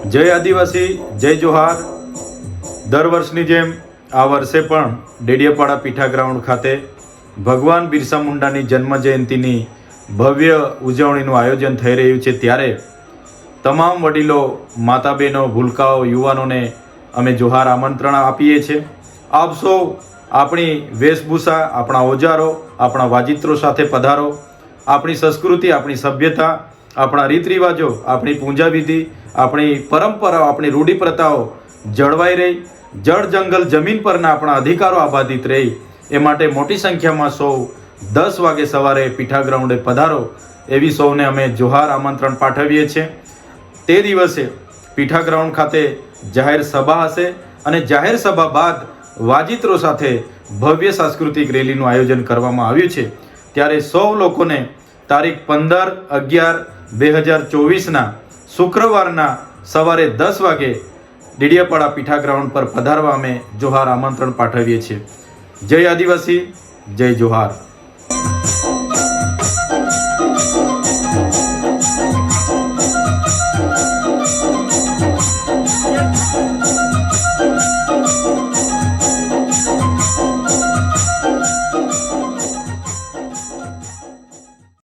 જય આદિવાસી, જય જોહાર। દર વર્ષની જેમ આ વર્ષે પણ ડેડિયાપાડા પીઠા ગ્રાઉન્ડ ખાતે ભગવાન બિરસા મુંડાની જન્મ જયંતિની ભવ્ય ઉજવણીનું આયોજન થઈ રહ્યું છે। ત્યારે તમામ વડીલો, માતા બહેનો, ભૂલકાઓ, યુવાનોને અમે જોહાર આમંત્રણ આપીએ છીએ। આપ સૌ આપણી વેશભૂષા, આપણા ઓજારો, આપણા વાજિત્રો સાથે પધારો। આપણી સંસ્કૃતિ, આપણી સભ્યતા, આપણા રીત રિવાજો, આપણી પૂજા વિધિ, આપણી પરંપરાઓ, આપણી રૂઢિ પ્રથાઓ જળવાઈ રહી, જળ જંગલ જમીન પરના આપણા અધિકારો આબાદિત રહી, એ માટે મોટી સંખ્યામાં સૌ 10 વાગે સવારે પીઠા ગ્રાઉન્ડે પધારો એવી સૌને અમે જોહાર આમંત્રણ પાઠવીએ છીએ। તે દિવસે પીઠા ગ્રાઉન્ડ ખાતે જાહેર સભા હશે અને જાહેર સભા બાદ વાજિત્રો સાથે ભવ્ય સાંસ્કૃતિક રેલીનું આયોજન કરવામાં આવ્યું છે। ત્યારે સૌ લોકોને તારીખ 15/11/2024ના શુક્રવારના સવારે 10 વાગે ડેડિયાપાડા પીઠા ગ્રાઉન્ડ પર પધારવા અમે જોહાર આમંત્રણ પાઠવીએ છીએ। જય આદિવાસી, જય જોહાર।